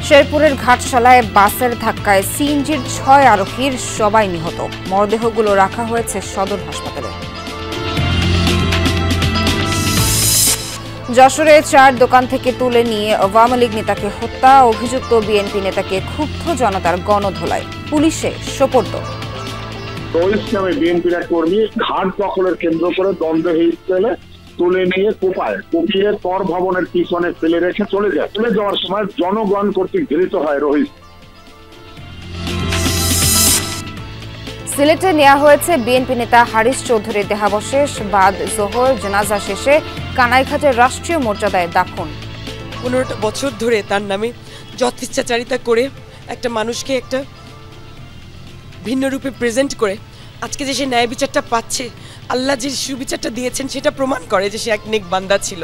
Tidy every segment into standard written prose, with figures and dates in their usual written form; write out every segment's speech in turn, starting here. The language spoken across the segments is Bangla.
শেরপুরের ঘাটশালায় বাসের ধাক্কায় সিএনজির ৬ আরোহীর সবাই নিহত। মরদেহগুলো রাখা হয়েছে সদর হাসপাতালে। যশোরে চার দোকান থেকে তুলে নিয়ে আওয়ামী লীগ নেতাকে হত্যা, অভিযুক্ত বিএনপি নেতাকে ক্ষুব্ধ জনতার গণধোলায় পুলিশে সোপর্দ। রহিস নামে বিএনপির এক কর্মী ঘাট দখলের কেন্দ্র করে দ্বন্দ্বে তুলে নিয়ে কুপিয়ে কর ভবনের পিছনে ফেলে রেখে চলে যায়। চলে যাওয়ার সময় জনগণ কর্তৃক ধৃত হয় রহিস। সিলেটে নেওয়া হয়েছে বিএনপি নেতা হারিস চৌধুরীর দেহাবশেষ। বাদ জোহর জানাজা শেষে কানাইঘাটের রাষ্ট্রীয় মর্যাদায় দাফন। 15টা বছর ধরে তার নামে যথেচ্ছাচারিতা করে একটা মানুষকে একটা ভিন্ন রূপে প্রেজেন্ট করে আজকে যে সে ন্যায় বিচারটা পাচ্ছে, আল্লাহ যে সুবিচারটা দিয়েছেন সেটা প্রমাণ করে যে সে এক নেক বান্দা ছিল।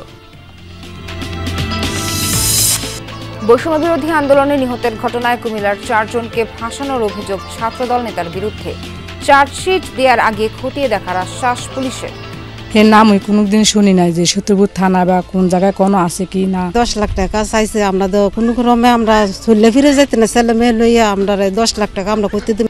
বৈষম্য বিরোধী আন্দোলনে নিহতের ঘটনায় কুমিল্লার 4 জনকে ফাঁসানোর অভিযোগ ছাত্রদল নেতার বিরুদ্ধে। চার্জশিট দেওয়ার আগে খতিয়ে দেখার আশ্বাস পুলিশের। এর নাম ওই কোনোদিন শুনি নাই যে সত্যপুর থানা বা কোন জায়গায় কোনো আছে কি না। 10 লাখ টাকা চাইছে, আমরা তো কোনো ক্রমে আমরা চলে ফিরে যেতে না, ছেলে মেয়ে লইয়া আমরা 10 লাখ টাকা আমরা করতে দিই।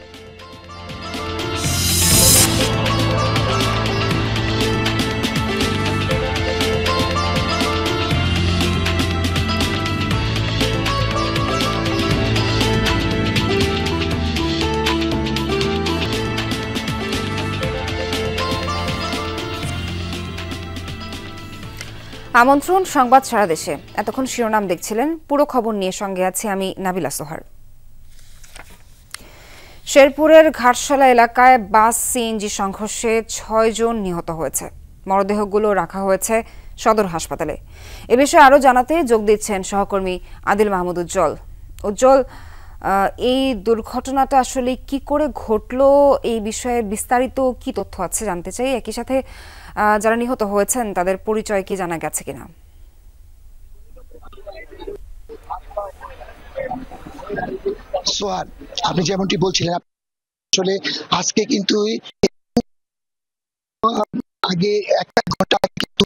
আমন্ত্রণ সংবাদ সারা দেশে। এতক্ষণ শিরোনাম দেখছিলেন, পুরো খবর নিয়ে সঙ্গে আছি আমি নাবিলা সোহার। শেরপুরের ঘাটশালা এলাকায় বাস সিএনজি সংঘর্ষে 6 জন নিহত হয়েছে। মরদেহগুলো রাখা হয়েছে সদর হাসপাতালে। এ বিষয়ে আরও জানাতে যোগ দিচ্ছেন সহকর্মী আদিল মাহমুদ উজ্জ্বল। উজ্জ্বল, এই দুর্ঘটনাটা আসলে কি করে ঘটলো, এই বিষয়ে বিস্তারিত কি তথ্য আছে জানতে চাই। একই সাথে যারা নিহত হয়েছেন তাদের পরিচয় কি জানা গেছে কিনা? সোহান, আপনি যেমনটি বলছিলেন, আসলে আজকে কিন্তু আগে একটা ঘন্টা কিন্তু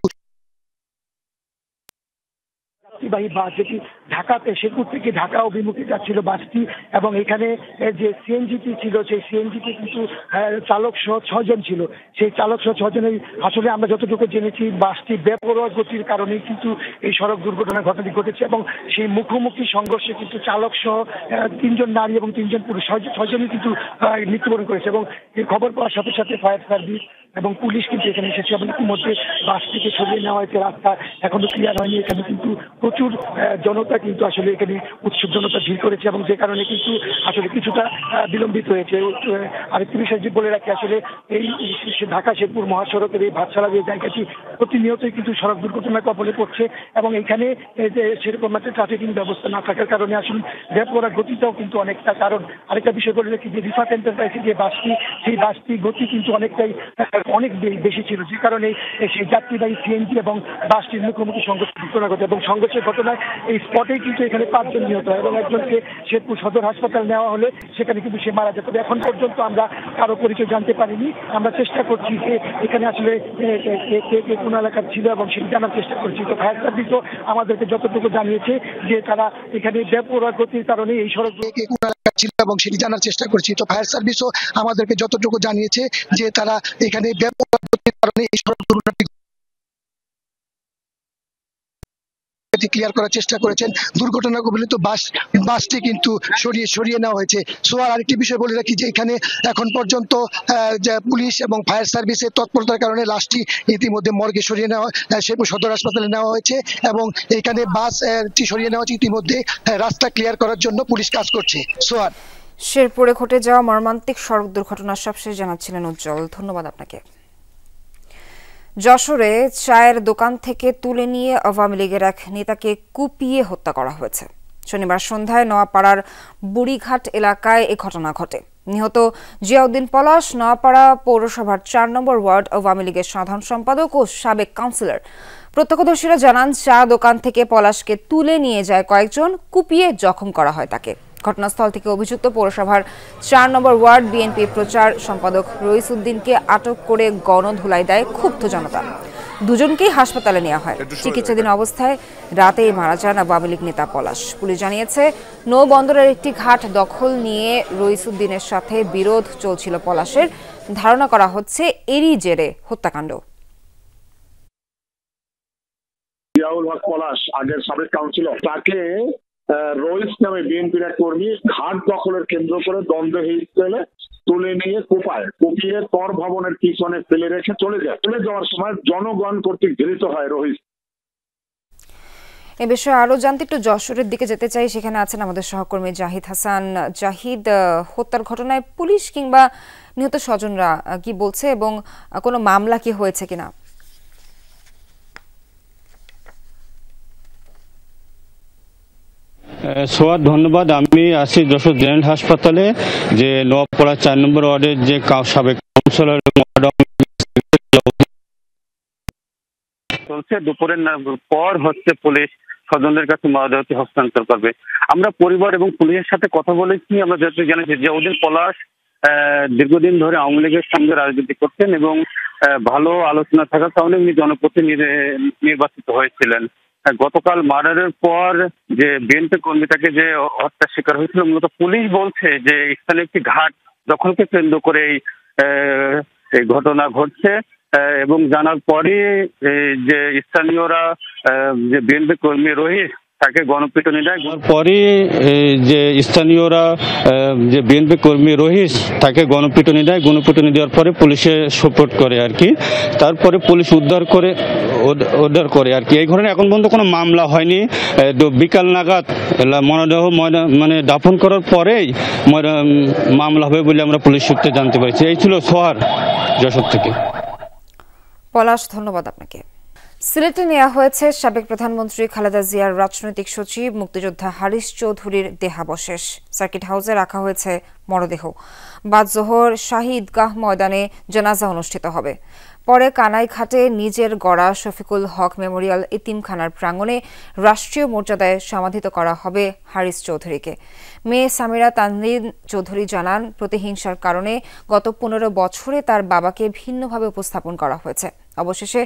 যাত্রীবাহী বাস যেটি ঢাকাতে শেরপুর থেকে ঢাকা অভিমুখে যাচ্ছিল বাসটি, এবং এখানে যে সিএনজিটি ছিল সেই সিএনজিটি কিন্তু চালক সহ 6 জন ছিল। সেই চালক সহ 6 জনের আসলে আমরা যতটুকু জেনেছি বাসটি বেপরোয়া গতির কারণেই কিন্তু এই সড়ক দুর্ঘটনার ঘটনাটি ঘটেছে, এবং সেই মুখোমুখি সংঘর্ষে কিন্তু চালক সহ 3 জন নারী এবং 3 জন পুরুষ 6 জনই কিন্তু মৃত্যুবরণ করেছে। এবং এই খবর পাওয়ার সাথে সাথে ফায়ার সার্ভিস এবং পুলিশ কিন্তু এখানে এসেছে, এবং ইতিমধ্যে বাসটিকে সরিয়ে নেওয়া হয়েছে। রাস্তা এখনো ক্লিয়ার হয়নি, এখানে কিন্তু প্রচুর জনতা কিন্তু আসলে এখানে উৎসুক জনতা ভিড় করেছে, এবং যে কারণে কিন্তু আসলে কিছুটা বিলম্বিত হয়েছে। আরেকটি বিষয় যে বলে রাখি, আসলে এই ঢাকা শেরপুর মহাসড়কের এই ভাটশালা যে জায়গাটি প্রতিনিয়তই কিন্তু সড়ক দুর্ঘটনার কবলে পড়ছে, এবং এখানে সেরকম একটা ট্রাফিকিং ব্যবস্থা না থাকার কারণে আসলে বেপরোয়া গতিটাও কিন্তু অনেকটা। কারণ আরেকটা বিষয় বলে রাখি যে রিফাত এন্টারপ্রাইজের যে বাসটি, সেই বাসটি গতি কিন্তু অনেক বেশি ছিল, যে কারণে সেই যাত্রীবাহী সিএনজি এবং বাসটির মুখোমুখি সংঘর্ষ ঘটনা ঘটে, এবং সংঘর্ষের ঘটনায় এই স্পটেই কিন্তু এখানে 5 জন নিহত হয়, এবং একজনকে শেরপুর সদর হাসপাতাল নেওয়া হলে সেখানে কিন্তু সে মারা যায়। তবে এখন পর্যন্ত আমরা কারো পরিচয় জানতে পারিনি। আমরা চেষ্টা করছি যে এখানে আসলে কে কোন এলাকার ছিল এবং সেটা জানার চেষ্টা করছি। তো ফায়ার সার্ভিসও আমাদেরকে যতটুকু জানিয়েছে যে তারা এখানে বেপরোয়া গতির কারণে এই সড়ক কোন এলাকার ছিল এবং সেটি জানার চেষ্টা করছি। তো ফায়ার সার্ভিসও আমাদেরকে যতটুকু জানিয়েছে যে তারা এখানে বেপরোয়া গতির কারণে এই সড়ক দুর্ঘটনাটি ক্লিয়ার করার চেষ্টা করেছেন। দুর্ঘটনা কবলিত বাসটি কিন্তু সরিয়ে নেওয়া হয়েছে। সোয়ার আরেকটি বিষয় বলে রাখি যে এখানে এখন পর্যন্ত পুলিশ এবং ফায়ার সার্ভিসের তৎপরতার কারণে লাশটি ইতিমধ্যে মর্গে সরিয়ে নেওয়া শেরপুর সদর হাসপাতালে নেওয়া হয়েছে, এবং এখানে বাসটি সরিয়ে নেওয়া হয়েছে। ইতিমধ্যে রাস্তা ক্লিয়ার করার জন্য পুলিশ কাজ করছে। সোয়ার, শেরপুরে ঘটে যাওয়া মর্মান্তিক সড়ক দুর্ঘটনার সবশেষ জানাচ্ছিলেন উজ্জ্বল। ধন্যবাদ আপনাকে। যশোরে চায়ের দোকান থেকে তুলে নিয়ে আওয়ামী লীগের এক নেতাকে কুপিয়ে হত্যা করা হয়েছে। শনিবার সন্ধ্যায় নোয়াপাড়ার বুড়িঘাট এলাকায় এ ঘটনা ঘটে। নিহত জিয়াউদ্দিন পলাশ নোয়াপাড়া পৌরসভার 4 নম্বর ওয়ার্ড আওয়ামী লীগের সাধারণ সম্পাদক ও সাবেক কাউন্সিলর। প্রত্যক্ষদর্শীরা জানান, চা দোকান থেকে পলাশকে তুলে নিয়ে যায় কয়েকজন, কুপিয়ে জখম করা হয় তাকে। ঘটনাস্থল থেকে অভিযুক্ত পৌরসভার 4 নম্বর ওয়ার্ড বিএনপি প্রচার সম্পাদক রইস উদ্দিনকে আটক করে গণধোলাই দেয় ক্ষুব্ধ জনতা। দুজনকেই হাসপাতালে নেওয়া হয়। চিকিৎসাধীন অবস্থায় রাতেই মারা যান আওয়ামী লীগ নেতা পলাশ। পুলিশ জানিয়েছে, নৌবন্দরের একটি ঘাট দখল নিয়ে রইসুদ্দিনের সাথে বিরোধ চলছিল পলাশের। ধারণা করা হচ্ছে এরই জেরে হত্যাকাণ্ড। জিয়াউল হক পলাশ, আগের সাবেক কাউন্সিলর, তাকে রইস নামে বিএনপির এক কর্মী ঘাট দখলের কেন্দ্র করে দ্বন্দ্বে হিসেবে তুলে নিয়ে কুপিয়ে কর ভবনের পিছনে ফেলে রেখে চলে যায়। চলে যাওয়ার সময় জনগণ কর্তৃক ঘৃণিত হয় রহিস। এ বিষয়ে আরো জানতে একটু যশোরের দিকে যেতে চাই। সেখানে আছেন আমাদের সহকর্মী জাহিদ হাসান। জাহিদ, হত্যার ঘটনায় পুলিশ কিংবা নিহত স্বজনরা কি বলছে এবং কোনো মামলা কি হয়েছে কিনা? সোয়াদ, ধন্যবাদ। আমি আছি যশোর জেনারেল হাসপাতালে, যে নোয়াপাড়া 4 নম্বর ওয়ার্ডের যে সাবেক কাউন্সিলর চলছে। দুপুরের পর হচ্ছে পুলিশ স্বজনদের কাছে মরদেহটি হস্তান্তর করবে। আমরা পরিবার এবং পুলিশের সাথে কথা বলেছি। আমরা যত জানাচ্ছি যে ওদের পলাশ দীর্ঘদিন ধরে আওয়ামী লীগের সঙ্গে রাজনীতি করতেন এবং ভালো আলোচনা থাকার কারণে উনি জনপ্রতিনিধি নির্বাচিত হয়েছিলেন। গতকাল মার্ডারের পর যে বিএনপি কর্মীটাকে যে হত্যার শিকার হয়েছিল, মূলত পুলিশ বলছে যে স্থানীয় একটি ঘাট দখলকে কেন্দ্র করে এই ঘটনা ঘটছে এবং জানার পরে যে স্থানীয়রা যে বিএনপি কর্মী রহিস তাকে গণপিটুনি দেয়। পরে যে স্থানীয়রা যে বিএনপি কর্মী রহিস তাকে গণপিটুনি দেয়। গণপিটুনি দেওয়ার পরে পুলিশে সাপোর্ট করে আর কি। তারপরে পুলিশ উদ্ধার করে আর কি। এই ঘটনায় এখন পর্যন্ত কোনো মামলা হয়নি। বিকাল নাগাদ মরদেহ মানে দাফন করার পরেই মামলা হবে বলে আমরা পুলিশ সূত্রে জানতে পারছি। এই ছিল সোহার, যশোর থেকে। পলাশ, ধন্যবাদ আপনাকে। সিলেটে নেওয়া হয়েছে সাবেক প্রধানমন্ত্রী খালেদা জিয়ার রাজনৈতিক সচিব মুক্তিযোদ্ধা হারিস চৌধুরীর দেহাবশেষ। সার্কিট হাউসে রাখা হয়েছে মরদেহ। বাদ জোহর শাহী ঈদগাহ ময়দানে জানাজা অনুষ্ঠিত হবে। পরে কানাইঘাটে নিজের গড়া শফিকুল হক মেমোরিয়াল এতিমখানার প্রাঙ্গণে রাষ্ট্রীয় মর্যাদায় সমাধিত করা হবে হারিস চৌধুরীকে। মেয়ে সামিরা তানজিন চৌধুরী জানান, প্রতিহিংসার কারণে গত 15 বছরে তার বাবাকে ভিন্নভাবে উপস্থাপন করা হয়েছে। অবশেষে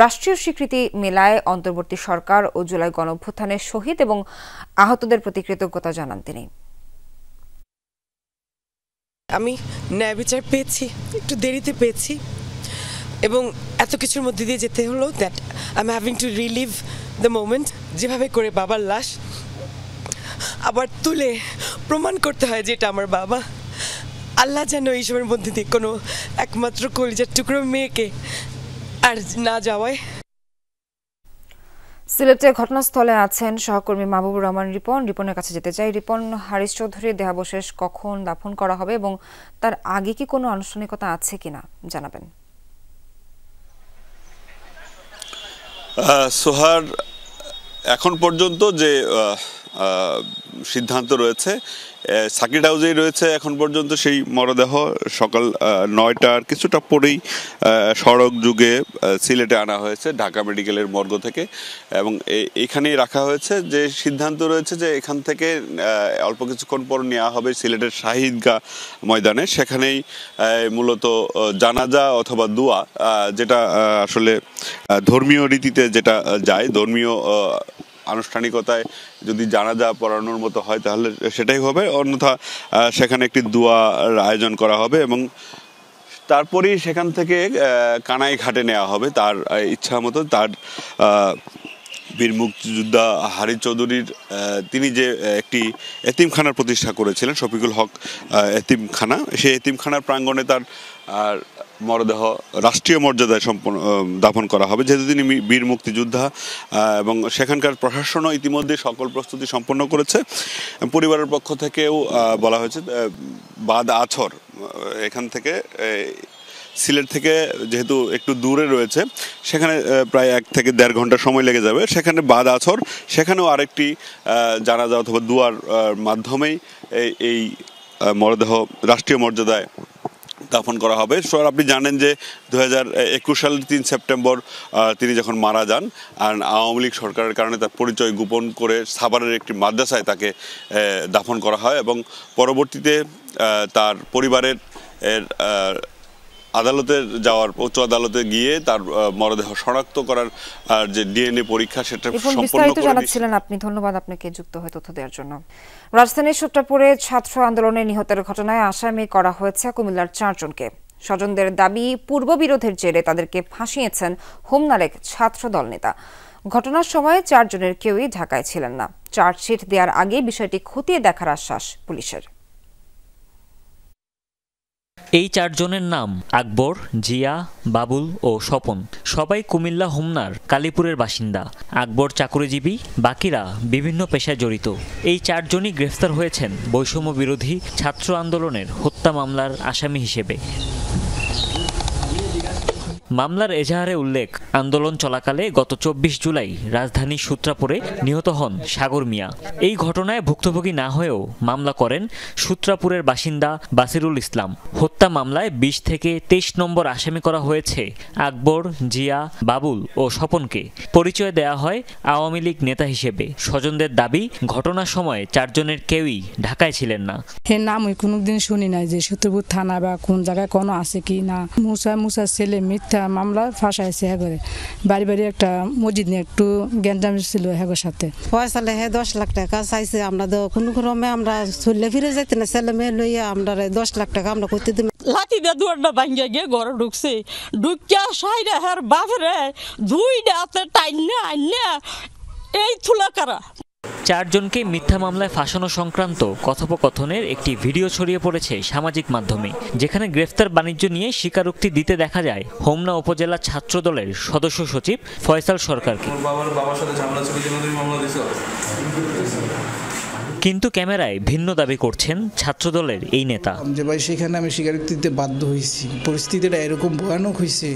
রাষ্ট্রীয় স্বীকৃতি মেলায় অন্তর্বর্তী সরকার ও জুলাই গণঅভ্যুত্থানের শহীদ এবং আহতদের প্রতি কৃতজ্ঞতা জানান তিনি। আমি ন্যায় বিচার পেয়েছি, একটু দেরিতে পেয়েছি এবং এত কিছুর মধ্যে দিয়ে যেতে হলো that I am having to relive the moment. যেভাবে করে বাবার লাশ আবার তুলে প্রমাণ করতে হয় যে এটা আমার বাবা। আল্লাহ যেন এই সময়ের মধ্যে দিয়ে কোনো একমাত্র কলিজার টুকরো মেয়েকে আর না যাওয়ায়। সিলেটে ঘটনাস্থলে আছেন সহকর্মী মাহবুবুর রহমান রিপন। রিপনের কাছে যেতে চাই। রিপন, হারিস চৌধুরীর দেহাবশেষ কখন দাফন করা হবে এবং তার আগে কি কোনো আনুষ্ঠানিকতা আছে কিনা জানাবেন। সোহার, এখন পর্যন্ত যে সিদ্ধান্ত রয়েছে সার্কিট হাউসেই রয়েছে এখন পর্যন্ত সেই মরদেহ সকাল 9টার কিছুটা পরেই সড়ক যুগে সিলেটে আনা হয়েছে ঢাকা মেডিকেলের মর্গ থেকে এবং এখানেই রাখা হয়েছে। যে সিদ্ধান্ত রয়েছে যে এখান থেকে অল্প কিছুক্ষণ পর নেওয়া হবে সিলেটের শাহী ঈদগাহ ময়দানে। সেখানেই মূলত জানাজা অথবা দোয়া, যেটা আসলে ধর্মীয় রীতিতে যেটা যায়, ধর্মীয় আনুষ্ঠানিকতায় যদি জানাজা পড়ানোর মতো হয় তাহলে সেটাই হবে, অন্যথা সেখানে একটি দোয়ার আয়োজন করা হবে এবং তারপরেই সেখান থেকে কানাইঘাটে নেওয়া হবে তার ইচ্ছা মতো। তার বীর মুক্তিযোদ্ধা হারিস চৌধুরীর তিনি যে একটি এতিমখানার প্রতিষ্ঠা করেছিলেন, শফিকুল হক এতিমখানা, সেই এতিমখানার প্রাঙ্গণে তার মরদেহ রাষ্ট্রীয় মর্যাদায় দাফন করা হবে, যেহেতু তিনি বীর মুক্তিযোদ্ধা এবং সেখানকার প্রশাসনও ইতিমধ্যে সকল প্রস্তুতি সম্পন্ন করেছে। পরিবারের পক্ষ থেকেও বলা হয়েছে বাদ আছর এখান থেকে সিলেট থেকে যেহেতু একটু দূরে রয়েছে, সেখানে প্রায় 1 থেকে 1.5 ঘন্টা সময় লেগে যাবে। সেখানে বাদ আছর, সেখানেও আরেকটি জানাজা অথবা দুয়ার মাধ্যমেই এই মরদেহ রাষ্ট্রীয় মর্যাদায় দাফন করা হবে। আপনি জানেন যে 2021 সালের 3 সেপ্টেম্বর তিনি যখন মারা যান, আর আওয়ামী লীগ সরকারের কারণে তার পরিচয় গোপন করে সাভারের একটি মাদ্রাসায় তাকে দাফন করা হয় এবং পরবর্তীতে তার পরিবারের আদালতে যাওয়ার উচ্চ আদালতে গিয়ে তার মরদেহ শনাক্ত করার যে ডিএনএ পরীক্ষা সেটা সম্পন্ন করে জানাচ্ছিলেন আপনি। ধন্যবাদ আপনাকে যুক্ত হয়ে তথ্য দেওয়ার জন্য। রাজধানীর সূত্রাপুরে ছাত্র আন্দোলনে নিহতের ঘটনায় আসামি করা হয়েছে কুমিল্লার 4 জনকে। স্বজনদের দাবি, পূর্ববিরোধের জেরে তাদেরকে ফাঁসিয়েছেন হোমনালেক ছাত্রদল নেতা। ঘটনার সময় 4 জনের কেউই ঢাকায় ছিলেন না। চার্জশিট দেওয়ার আগে বিষয়টি খতিয়ে দেখার আশ্বাস পুলিশের। এই 4 জনের নাম আকবর, জিয়া, বাবুল ও স্বপন। সবাই কুমিল্লা হোমনার কালীপুরের বাসিন্দা। আকবর চাকুরিজীবী, বাকিরা বিভিন্ন পেশায় জড়িত। এই 4 জনই গ্রেফতার হয়েছেন বৈষম্য বিরোধী ছাত্র আন্দোলনের হত্যা মামলার আসামি হিসেবে। মামলার এজাহারে উল্লেখ, আন্দোলন চলাকালে গত 24 জুলাই রাজধানীর সূত্রাপুরে নিহত হন সাগর মিয়া। এই ঘটনায় ভুক্তভোগী না হয়েও মামলা করেন সূত্রাপুরের বাসিন্দা বাসিরুল ইসলাম। হত্যা মামলায় 20 থেকে 23 নম্বর আসামি করা হয়েছে আকবর, জিয়া, বাবুল ও স্বপনকে। পরিচয় দেয়া হয় আওয়ামী লীগ নেতা হিসেবে। স্বজনদের দাবি, ঘটনার সময় 4 জনের কেউই ঢাকায় ছিলেন না। এর নাম ওই কোনোদিন শুনি নাই যে সত্যপুর থানা বা কোন জায়গায় কোনো আছে কি না। মুসার ছেলে মিথ্যা মামলা ফাঁসাইছে হ্যাঁ, বাড়ি বাড়ি একটা মসজিদ নিয়ে একটু গ্যাঞ্জাম ছিল হ্যাঁ সাথে। পয়সালে 10 লাখ টাকা চাইছে, আমরা তো কোনো ক্রমে আমরা চলে ফিরে যাইতে না, ছেলে মেয়ে লইয়া আমরা 10 লাখ টাকা আমরা করতে দিই। লাঠি দিয়ে দুয়ারটা ভাঙ্গিয়া গিয়ে ঘরে ঢুকছে, ঢুকিয়া সাইরা হের বাপরে 2 হাতে টাইনা আইনা এই থুলা কারা। 4 জনকে মিথ্যা মামলায় ফাঁসানো সংক্রান্ত কথোপকথনের একটি ভিডিও ছড়িয়ে পড়েছে সামাজিক মাধ্যমে, যেখানে গ্রেফতার বাণিজ্য নিয়ে স্বীকারোক্তি দিতে দেখা যায় হোমনা উপজেলা ছাত্রদলের সদস্য সচিব ফয়সাল সরকারকে। কিন্তু ক্যামেরায় ভিন্ন দাবি করছেন ছাত্রদলের এই নেতা। যে ভাই সেখানে আমি স্বীকারোক্তি দিতে বাধ্য হয়েছি, পরিস্থিতিটা এরকম ভয়ানক হয়েছে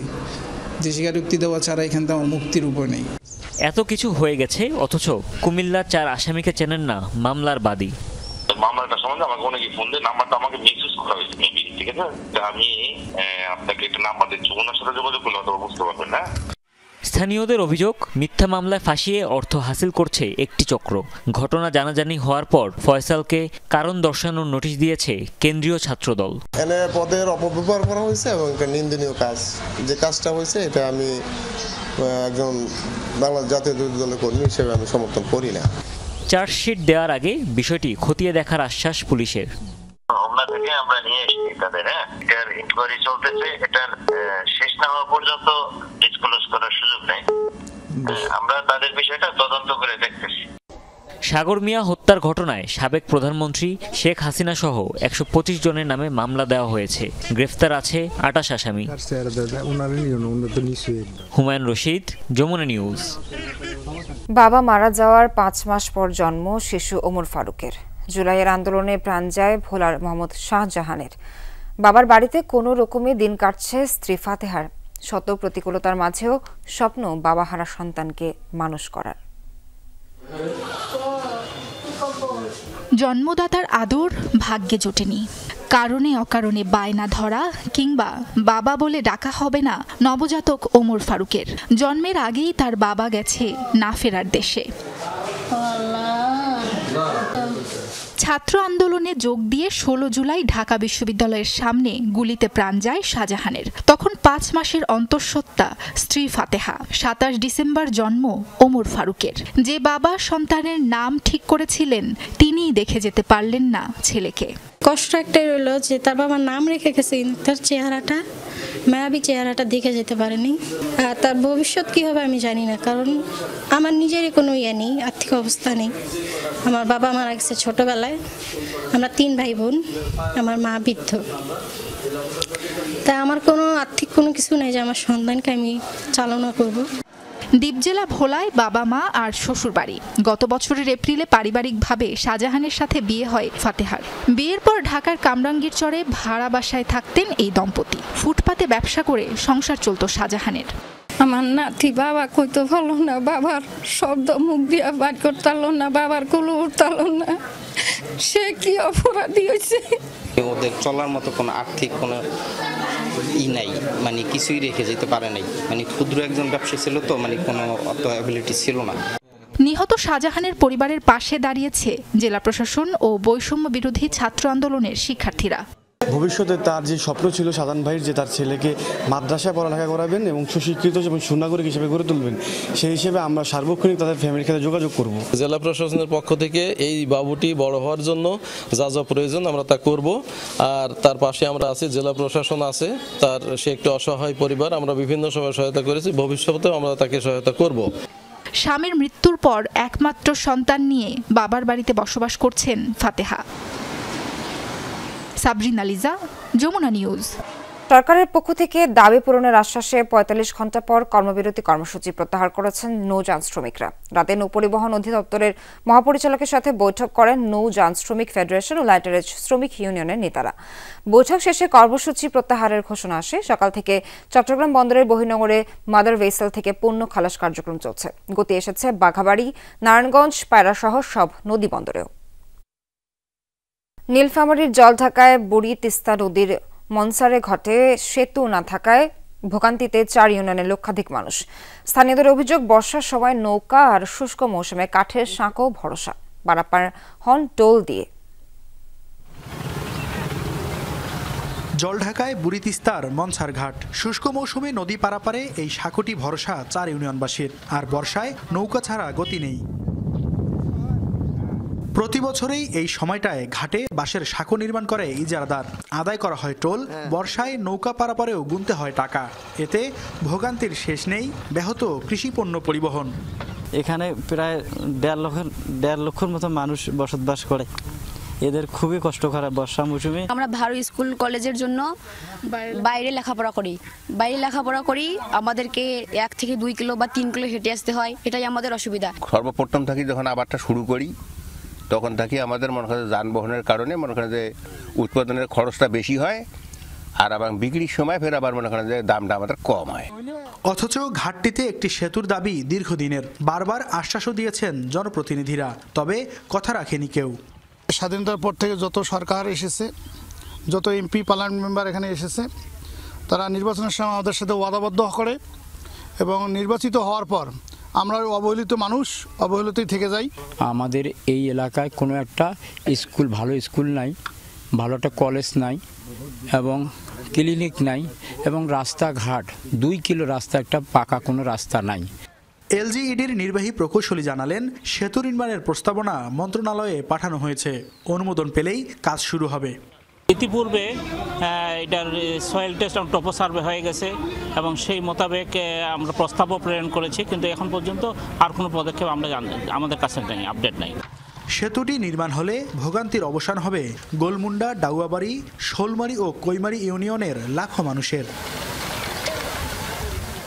যে স্বীকারোক্তি দেওয়া ছাড়া এখান থেকে আমার মুক্তির উপায় নেই। এত কিছু হয়ে গেছে, অথচ কুমিল্লার 4 আসামিকে চেনেন না মামলার বাদী। মামলাটা সম্বন্ধে আমাকে অনেকে ফোন দিয়ে নাম্বারটা আমাকে মিসইউজ করা হয়েছে, ঠিক আছে? আমি আপনাকে একটা নাম্বার দিচ্ছি, ওনার সাথে যোগাযোগ করলে হয়তো বুঝতে পারবেন না। স্থানীয়দের অভিযোগ, মিথ্যা মামলায় ফাঁসিয়ে অর্থ হাসিল করছে একটি চক্র। ঘটনা জানাজানি হওয়ার পর ফয়সালকে কারণ দর্শানোর নোটিশ দিয়েছে কেন্দ্রীয় ছাত্রদল। এনে পদের অপব্যবহার করা হয়েছে এবং একটা নিন্দনীয় কাজ, যে কাজটা হয়েছে এটা আমি একজন বাংলাদেশ জাতীয় দলের কর্মী হিসেবে আমি সমর্থন করি না। চার্জশিট দেওয়ার আগে বিষয়টি খতিয়ে দেখার আশ্বাস পুলিশের। হোমনা থেকে আমরা নিয়ে এসেছি তাদের, এটার ইনকোয়ারি চলতেছে, এটার শেষ না হওয়া পর্যন্ত ডিসক্লোজ করার সুযোগ নেই। আমরা তাদের বিষয়টা তদন্ত করে দেখতেছি। সাগর মিয়া হত্যার ঘটনায় সাবেক প্রধানমন্ত্রী শেখ হাসিনা সহ 125 জনের নামে মামলা দেওয়া হয়েছে। গ্রেফতার আছে 28 আসামি। হুমায়ুন রশিদ, যমুনা নিউজ। বাবা মারা যাওয়ার 5 মাস পর জন্ম শিশু ওমর ফারুকের। জুলাইয়ের আন্দোলনে প্রাণ যায় ভোলার মোহাম্মদ শাহজাহানের। বাবার বাড়িতে কোনো রকমে দিন কাটছে স্ত্রী ফাতেহার। শত প্রতিকূলতার মাঝেও স্বপ্ন বাবাহারা সন্তানকে মানুষ করার। জন্মদাতার আদর ভাগ্যে জোটেনি, কারণে অকারণে বায়না ধরা কিংবা বাবা বলে ডাকা হবে না নবজাতক ওমর ফারুকের। জন্মের আগেই তার বাবা গেছে না ফেরার দেশে। ছাত্র আন্দোলনে যোগ দিয়ে 16 জুলাই ঢাকা বিশ্ববিদ্যালয়ের সামনে গুলিতে প্রাণ যায় শাহজাহানের। তখন 5 মাসের অন্তঃসত্ত্বা স্ত্রী ফাতেহা। 27 ডিসেম্বর জন্ম ওমর ফারুকের। যে বাবা সন্তানের নাম ঠিক করেছিলেন, তিনিই দেখে যেতে পারলেন না ছেলেকে। কষ্ট একটাই রইল যে তার বাবার নাম রেখে গেছে, তার চেহারাটা, মায়াবী চেহারাটা দেখে যেতে পারেনি। আর তার ভবিষ্যৎ কি হবে আমি জানি না, কারণ আমার নিজেরই কোনো ইয়ে নেই, আর্থিক অবস্থা নেই। আমার বাবা মারা গেছে ছোটবেলায়, আমরা 3 ভাই বোন, আমার মা বৃদ্ধ। তাই আমার কোনো আর্থিক কোনো কিছু নেই যে আমার সন্তানকে আমি চালনা করব। দ্বীপজেলা ভোলায় বাবা মা আর শ্বশুর বাড়ি। গত বছরের এপ্রিলে পারিবারিকভাবে শাহজাহানের সাথে বিয়ে হয় ফাতেহার। বিয়ের পর ঢাকার কামরাঙ্গীরচরে ভাড়া বাসায় থাকতেন এই দম্পতি। ফুটপাতে ব্যবসা করে সংসার চলত শাহজাহানের। আমার নাতি বাবা কইতো ভালো না, বাবার শব্দ মুখ দিয়া বাদ করতালো না, বাবার কুলো উঠতালো না। সে কি অপরাধী হয়েছে? ওদের চলার মতো কোনো আর্থিক কোনো নাই, মানে কিছুই রেখে যেতে পারে নাই। মানে ক্ষুদ্র একজন ব্যবসা ছিল তো, মানে কোনো অত অ্যাবিলিটি ছিল না। নিহত শাহজাহানের পরিবারের পাশে দাঁড়িয়েছে জেলা প্রশাসন ও বৈষম্য বিরোধী ছাত্র আন্দোলনের শিক্ষার্থীরা। ভবিষ্যতে তার যে স্বপ্ন ছিল সাধারণ ভাইয়ের যে তার ছেলেকে মাদ্রাসায় পড়ালেখা করাবেন এবং সুশিক্ষিত এবং সুনাগরিক হিসেবে গড়ে তুলবেন, সেই হিসেবে আমরা সার্বক্ষণিক তাদের ফ্যামিলির সাথে যোগাযোগ করব। জেলা প্রশাসনের পক্ষ থেকে এই বাবুটি বড় হওয়ার জন্য যা যা প্রয়োজন আমরা তা করব। আর তার পাশে আমরা আছি, জেলা প্রশাসন আছে, তার সে একটি অসহায় পরিবার, আমরা বিভিন্ন সময় সহায়তা করেছি, ভবিষ্যতেও আমরা তাকে সহায়তা করব। স্বামীর মৃত্যুর পর একমাত্র সন্তান নিয়ে বাবার বাড়িতে বসবাস করছেন ফাতেহা। সাবরিনা লিজা, যমুনা নিউজ। সরকারের পক্ষ থেকে দাবি পূরণের আশ্বাসে ৪৫ ঘণ্টা পর কর্মবিরতি কর্মসূচি প্রত্যাহার করেছেন নৌযান শ্রমিকরা। রাতে নৌপরিবহন অধিদপ্তরের মহাপরিচালকের সাথে বৈঠক করেন নৌযান শ্রমিক ফেডারেশন ও লাইটারেজ শ্রমিক ইউনিয়নের নেতারা। বৈঠক শেষে কর্মসূচি প্রত্যাহারের ঘোষণা আসে। সকাল থেকে চট্টগ্রাম বন্দরের বহির্নোঙরে মাদার ভেসেল থেকে পণ্য খালাস কার্যক্রম চলছে। গতি এসেছে বাঘাবাড়ি, নারায়ণগঞ্জ, পায়রাসহ সব নদী বন্দরেও। নীলফামারীর জলঢাকায় বুড়ি তিস্তা নদীর মনসারে ঘটে সেতু না থাকায় ভোগান্তিতে ৪ ইউনিয়নের লক্ষাধিক মানুষ। স্থানীয়দের অভিযোগ, বর্ষার সময় নৌকা আর শুষ্ক মৌসুমে কাঠের সাঁকো ভরসা, পারাপার হন টোল দিয়ে। জলঢাকায় বুড়ি তিস্তার মনসার ঘাট। শুষ্ক মৌসুমে নদী পারাপারে এই সাঁকোটি ভরসা ৪ ইউনিয়নবাসীর। আর বর্ষায় নৌকা ছাড়া গতি নেই। প্রতি বছরেই এই সময়টায় ঘাটে বাঁশের সাঁকো নির্মাণ করে ইজারাদার, আদায় করা হয় টোল। বর্ষায় নৌকা পারাপারেও গুনতে হয় টাকা। এতে ভোগান্তির শেষ নেই, ব্যাহত কৃষিপণ্য পরিবহন। এখানে প্রায় ১.৫ লক্ষের মতো মানুষ বসবাস করে। এদের খুবই কষ্ট করে বর্ষা মৌসুমে। আমরা ভালো স্কুল কলেজের জন্য বাইরে লেখাপড়া করি। আমাদেরকে 1 থেকে 2 কিলো বা 3 কিলো হেঁটে আসতে হয়, এটাই আমাদের অসুবিধা। সর্বপ্রথম থাকি যখন আবারটা শুরু করি তখন থাকি আমাদের মনে করেন যানবাহনের কারণে মনে করেন যে উৎপাদনের খরচটা বেশি হয়, আর আবার বিক্রির সময় ফের আবার মনে করেন যে দামটা আমাদের কম হয়। অথচ ঘাটটিতে একটি সেতুর দাবি দীর্ঘদিনের। বারবার আশ্বাসও দিয়েছেন জনপ্রতিনিধিরা, তবে কথা রাখেনি কেউ। স্বাধীনতার পর থেকে যত সরকার এসেছে, যত এমপি পার্লামেন্ট মেম্বার এখানে এসেছে, তারা নির্বাচনের সময় আমাদের সাথে ওয়াদাবদ্ধ করে এবং নির্বাচিত হওয়ার পর আমরা অবহেলিত মানুষ, অবহেলিতই থেকে যাই। আমাদের এই এলাকায় কোনো একটা স্কুল, ভালো স্কুল নাই, ভালো একটা কলেজ নাই এবং ক্লিনিক নাই এবং রাস্তাঘাট 2 কিলো রাস্তা, একটা পাকা কোনো রাস্তা নাই। এলজিইডির নির্বাহী প্রকৌশলী জানালেন, সেতু নির্মাণের প্রস্তাবনা মন্ত্রণালয়ে পাঠানো হয়েছে। অনুমোদন পেলেই কাজ শুরু হবে। ইতিপূর্বে এটার সয়েল টেস্ট এবং টপো সার্ভে হয়ে গেছে এবং সেই মোতাবেক আমরা প্রস্তাবও প্রেরণ করেছি, কিন্তু এখন পর্যন্ত আর কোনো পদক্ষেপ আমাদের কাছে নেই, আপডেট নেই। সেতুটি নির্মাণ হলে ভোগান্তির অবসান হবে গোলমুন্ডা, ডাউয়াবাড়ি, শোলমারি ও কৈমারি ইউনিয়নের লাখো মানুষের।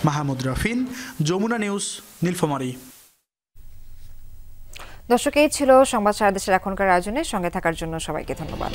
মাহমুদ রফিন, যমুনা নিউজ, নীলফামারী। দর্শক, এই ছিল সংবাদ সারা দেশের এখনকার আয়োজনে। সঙ্গে থাকার জন্য সবাইকে ধন্যবাদ।